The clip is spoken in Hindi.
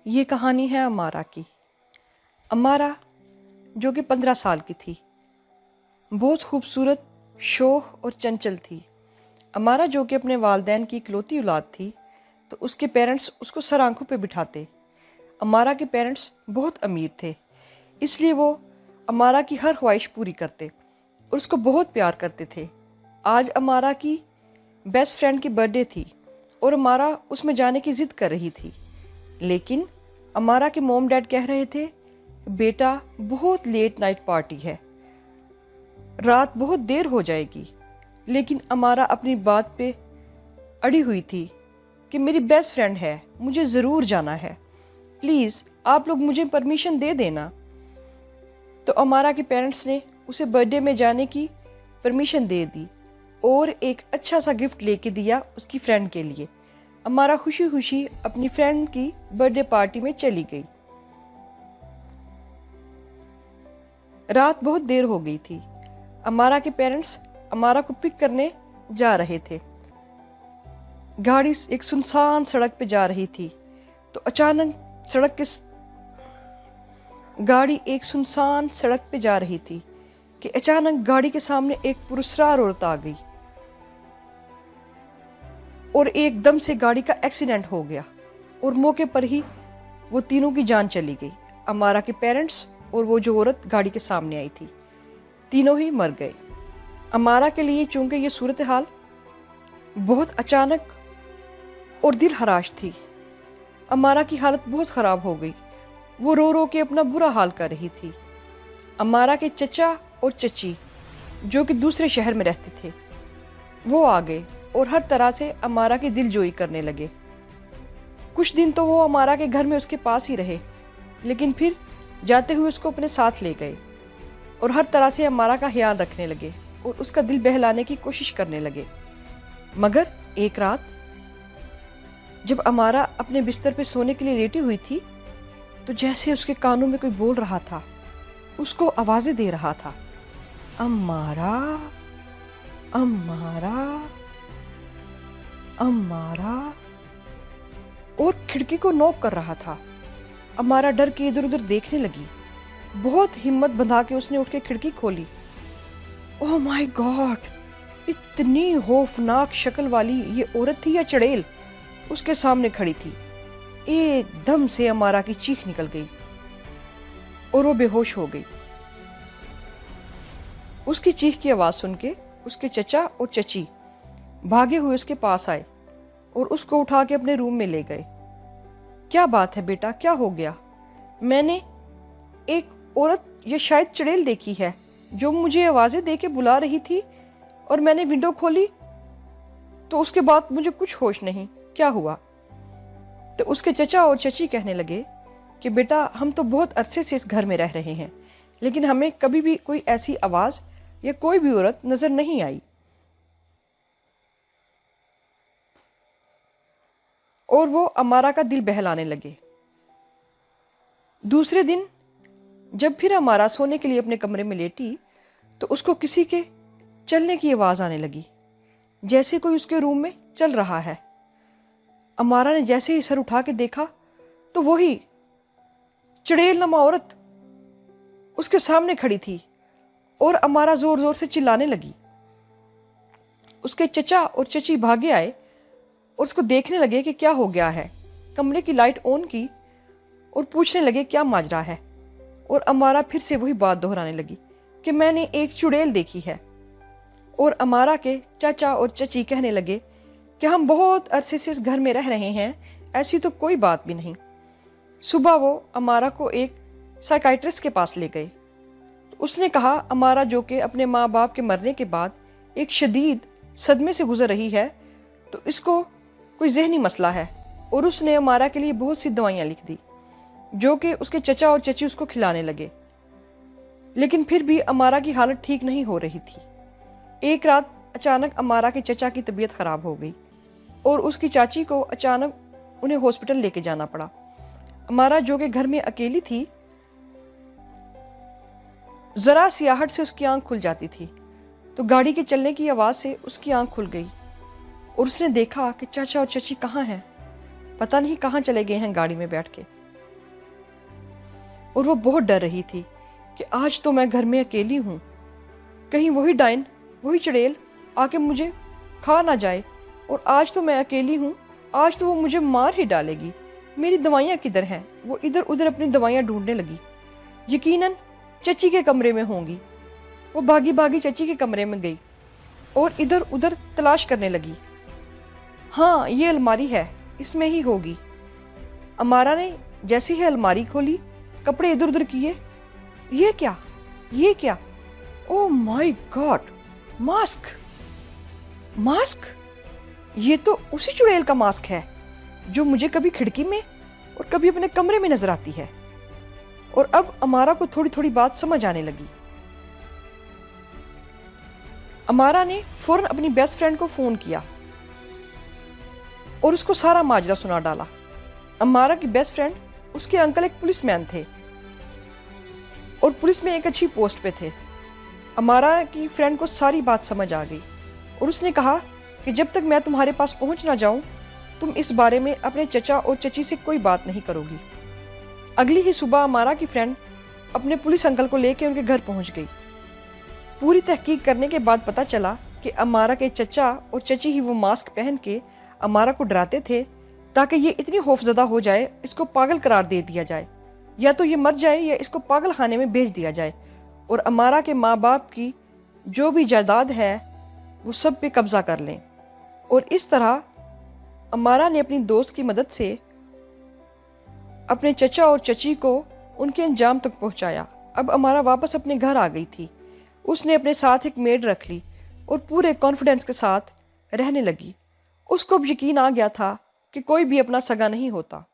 ये कहानी है अमारा की। अमारा जो कि 15 साल की थी, बहुत खूबसूरत, शोख और चंचल थी। अमारा जो कि अपने वालिदैन की इकलौती औलाद थी, तो उसके पेरेंट्स उसको सर आंखों पे बिठाते। अमारा के पेरेंट्स बहुत अमीर थे, इसलिए वो अमारा की हर ख्वाहिश पूरी करते और उसको बहुत प्यार करते थे। आज अमारा की बेस्ट फ्रेंड की बर्थडे थी और अमारा उसमें जाने की ज़िद कर रही थी, लेकिन अमारा के मॉम डैड कह रहे थे, बेटा बहुत लेट नाइट पार्टी है, रात बहुत देर हो जाएगी। लेकिन अमारा अपनी बात पे अड़ी हुई थी कि मेरी बेस्ट फ्रेंड है, मुझे ज़रूर जाना है, प्लीज़ आप लोग मुझे परमिशन दे देना। तो अमारा के पेरेंट्स ने उसे बर्थडे में जाने की परमिशन दे दी और एक अच्छा सा गिफ्ट लेके दिया उसकी फ्रेंड के लिए। अमारा खुशी खुशी अपनी फ्रेंड की बर्थडे पार्टी में चली गई। रात बहुत देर हो गई थी। अमारा के पेरेंट्स अमारा को पिक करने जा रहे थे। गाड़ी एक सुनसान सड़क पे जा रही थी, तो अचानक गाड़ी एक सुनसान सड़क पे जा रही थी कि अचानक गाड़ी के सामने एक पुरस्कार औरत आ गई और एकदम से गाड़ी का एक्सीडेंट हो गया और मौके पर ही वो तीनों की जान चली गई। अमारा के पेरेंट्स और वो जो औरत गाड़ी के सामने आई थी, तीनों ही मर गए। अमारा के लिए चूंकि ये सूरत हाल बहुत अचानक और दिल हराश थी, अमारा की हालत बहुत ख़राब हो गई। वो रो रो के अपना बुरा हाल कर रही थी। अमारा के चचा और चची जो कि दूसरे शहर में रहते थे, वो आ गए और हर तरह से अमारा की दिलजोई करने लगे। कुछ दिन तो वो अमारा के घर में उसके पास ही रहे, लेकिन फिर जाते हुए उसको अपने साथ ले गए और हर तरह से अमारा का ख्याल रखने लगे और उसका दिल बहलाने की कोशिश करने लगे। मगर एक रात जब अमारा अपने बिस्तर पे सोने के लिए लेटी हुई थी, तो जैसे उसके कानों में कोई बोल रहा था, उसको आवाजें दे रहा था, अमारा अमारा अमारा, और खिड़की को नॉक कर रहा था। अमारा डर के इधर उधर देखने लगी। बहुत हिम्मत बंधा के उसने उठ के खिड़की खोली। ओह माय गॉड, इतनी खौफनाक शक्ल वाली ये औरत थी या चड़ेल उसके सामने खड़ी थी। एकदम से अमारा की चीख निकल गई और वो बेहोश हो गई। उसकी चीख की आवाज सुन के उसके चचा और चची भागे हुए उसके पास आए और उसको उठा के अपने रूम में ले गए। क्या बात है बेटा, क्या हो गया? मैंने एक औरत या शायद चड़ेल देखी है जो मुझे आवाजें दे के बुला रही थी और मैंने विंडो खोली तो उसके बाद मुझे कुछ होश नहीं, क्या हुआ? तो उसके चचा और चची कहने लगे कि बेटा हम तो बहुत अरसे से इस घर में रह रहे हैं, लेकिन हमें कभी भी कोई ऐसी आवाज या कोई भी औरत नजर नहीं आई। और वो अमारा का दिल बहलाने लगे। दूसरे दिन जब फिर अमारा सोने के लिए अपने कमरे में लेटी, तो उसको किसी के चलने की आवाज आने लगी, जैसे कोई उसके रूम में चल रहा है। अमारा ने जैसे ही सर उठा के देखा तो वही चड़ेल नमा औरत उसके सामने खड़ी थी और अमारा जोर जोर से चिल्लाने लगी। उसके चचा और चची भागे आए और उसको देखने लगे कि क्या हो गया है। कमरे की लाइट ऑन की और पूछने लगे क्या माजरा है। और अमारा फिर से वही बात दोहराने लगी कि मैंने एक चुड़ैल देखी है। और अमारा के चाचा और चची कहने लगे कि हम बहुत अरसे से इस घर में रह रहे हैं, ऐसी तो कोई बात भी नहीं। सुबह वो अमारा को एक साइकाइट्रिस्ट के पास ले गए। तो उसने कहा अमारा जो कि अपने माँ बाप के मरने के बाद एक शदीद सदमे से गुजर रही है, तो इसको कोई जहनी मसला है। और उसने अमारा के लिए बहुत सी दवाइयाँ लिख दी जो कि उसके चचा और चची उसको खिलाने लगे, लेकिन फिर भी अमारा की हालत ठीक नहीं हो रही थी। एक रात अचानक अमारा के चचा की तबीयत खराब हो गई और उसकी चाची को अचानक उन्हें हॉस्पिटल लेके जाना पड़ा। अमारा जो कि घर में अकेली थी, जरा सियाहट से उसकी आंख खुल जाती थी, तो गाड़ी के चलने की आवाज से उसकी आंख खुल गई और उसने देखा कि चाचा और चची कहाँ हैं। पता नहीं कहाँ चले गए हैं गाड़ी में बैठ के। और वो बहुत डर रही थी कि आज तो मैं घर में अकेली हूँ, कहीं वही डायन, वही चुड़ैल आके मुझे खा ना जाए, और आज तो मैं अकेली हूँ, आज तो वो मुझे मार ही डालेगी। मेरी दवाइयाँ किधर हैं? वो इधर उधर अपनी दवाइयाँ ढूंढने लगी। यकीनन चची के कमरे में होंगी। वो भागी भागी चची के कमरे में गई और इधर उधर तलाश करने लगी। हाँ, ये अलमारी है, इसमें ही होगी। अमारा ने जैसे ही अलमारी खोली, कपड़े इधर उधर किए। ये क्या, ये क्या? Oh my God, mask! Mask! ये तो उसी चुड़ैल का मास्क है जो मुझे कभी खिड़की में और कभी अपने कमरे में नजर आती है। और अब अमारा को थोड़ी थोड़ी बात समझ आने लगी। अमारा ने फौरन अपनी बेस्ट फ्रेंड को फोन किया और उसको सारा माजरा सुना डाला। अमारा की बेस्ट फ्रेंड, उसके अंकल एक पुलिसमैन थे और पुलिस में एक अच्छी पोस्ट पे थे। अमारा की फ्रेंड को सारी बात समझ आ गई और उसने कहा कि जब तक मैं तुम्हारे पास पहुंच ना जाऊं, तुम इस बारे में अपने चचा और चची से कोई बात नहीं करोगी। अगली ही सुबह अमारा की फ्रेंड अपने पुलिस अंकल को लेकर उनके घर पहुंच गई। पूरी तहकीक करने के बाद पता चला कि अमारा के चचा और चची ही वो मास्क पहन के अमारा को डराते थे ताकि ये इतनी खौफजदा हो जाए, इसको पागल करार दे दिया जाए, या तो ये मर जाए या इसको पागल खाने में भेज दिया जाए और अमारा के माँ बाप की जो भी जायदाद है वो सब पे कब्जा कर लें। और इस तरह अमारा ने अपनी दोस्त की मदद से अपने चचा और चची को उनके अंजाम तक पहुंचाया। अब अमारा वापस अपने घर आ गई थी। उसने अपने साथ एक मेड रख ली और पूरे कॉन्फिडेंस के साथ रहने लगी। उसको अब यकीन आ गया था कि कोई भी अपना सगा नहीं होता।